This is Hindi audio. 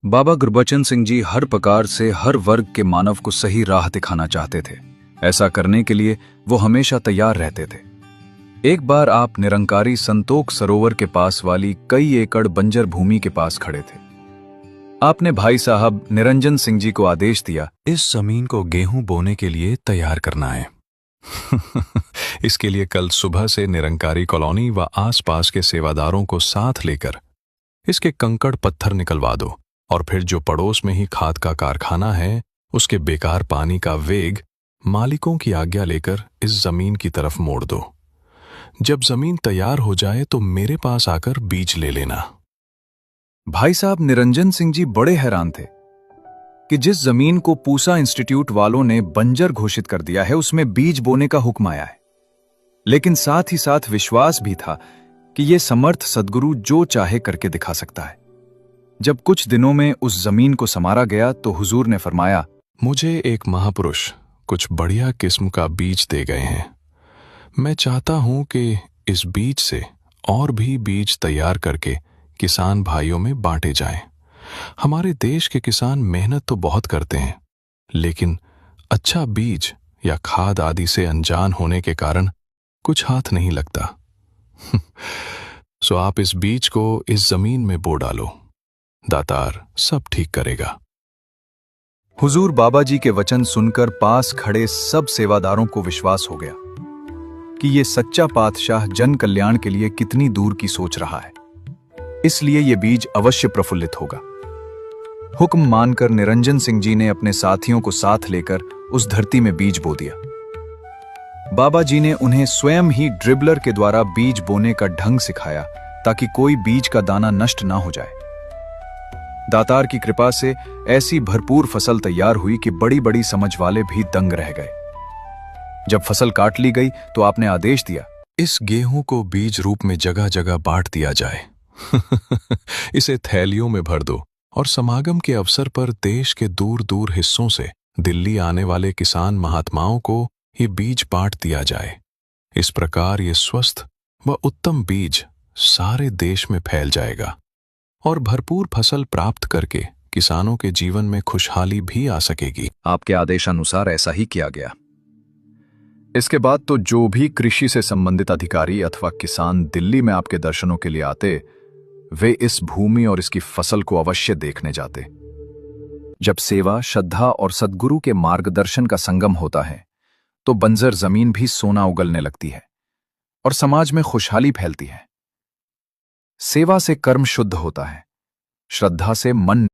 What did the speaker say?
बाबा गुरबचन सिंह जी हर प्रकार से हर वर्ग के मानव को सही राह दिखाना चाहते थे। ऐसा करने के लिए वो हमेशा तैयार रहते थे। एक बार आप निरंकारी संतोख सरोवर के पास वाली कई एकड़ बंजर भूमि के पास खड़े थे। आपने भाई साहब निरंजन सिंह जी को आदेश दिया, इस जमीन को गेहूं बोने के लिए तैयार करना है। इसके लिए कल सुबह से निरंकारी कॉलोनी व आसपास के सेवादारों को साथ लेकर इसके कंकड़ पत्थर निकलवा दो और फिर जो पड़ोस में ही खाद का कारखाना है उसके बेकार पानी का वेग मालिकों की आज्ञा लेकर इस जमीन की तरफ मोड़ दो। जब जमीन तैयार हो जाए तो मेरे पास आकर बीज ले लेना। भाई साहब निरंजन सिंह जी बड़े हैरान थे कि जिस जमीन को पूसा इंस्टीट्यूट वालों ने बंजर घोषित कर दिया है उसमें बीज बोने का हुक्म आया है। लेकिन साथ ही साथ विश्वास भी था कि यह समर्थ सद्गुरु जो चाहे करके दिखा सकता है। जब कुछ दिनों में उस जमीन को संवारा गया तो हुजूर ने फरमाया, मुझे एक महापुरुष कुछ बढ़िया किस्म का बीज दे गए हैं। मैं चाहता हूं कि इस बीज से और भी बीज तैयार करके किसान भाइयों में बांटे जाएं। हमारे देश के किसान मेहनत तो बहुत करते हैं, लेकिन अच्छा बीज या खाद आदि से अनजान होने के कारण कुछ हाथ नहीं लगता। सो आप इस बीज को इस जमीन में बो डालो, दातार सब ठीक करेगा। हुजूर बाबा जी के वचन सुनकर पास खड़े सब सेवादारों को विश्वास हो गया कि ये सच्चा पातशाह जन कल्याण के लिए कितनी दूर की सोच रहा है, इसलिए ये बीज अवश्य प्रफुल्लित होगा। हुक्म मानकर निरंजन सिंह जी ने अपने साथियों को साथ लेकर उस धरती में बीज बो दिया। बाबा जी ने उन्हें स्वयं ही ड्रिबलर के द्वारा बीज बोने का ढंग सिखाया ताकि कोई बीज का दाना नष्ट ना हो जाए। दातार की कृपा से ऐसी भरपूर फसल तैयार हुई कि बड़ी बड़ी समझ वाले भी दंग रह गए। जब फसल काट ली गई तो आपने आदेश दिया, इस गेहूं को बीज रूप में जगह जगह बांट दिया जाए। इसे थैलियों में भर दो और समागम के अवसर पर देश के दूर दूर हिस्सों से दिल्ली आने वाले किसान महात्माओं को ये बीज बांट दिया जाए। इस प्रकार ये स्वस्थ व उत्तम बीज सारे देश में फैल जाएगा और भरपूर फसल प्राप्त करके किसानों के जीवन में खुशहाली भी आ सकेगी। आपके आदेशानुसार ऐसा ही किया गया। इसके बाद तो जो भी कृषि से संबंधित अधिकारी अथवा किसान दिल्ली में आपके दर्शनों के लिए आते, वे इस भूमि और इसकी फसल को अवश्य देखने जाते। जब सेवा, श्रद्धा और सद्गुरु के मार्गदर्शन का संगम होता है तो बंजर जमीन भी सोना उगलने लगती है और समाज में खुशहाली फैलती है। सेवा से कर्म शुद्ध होता है, श्रद्धा से मन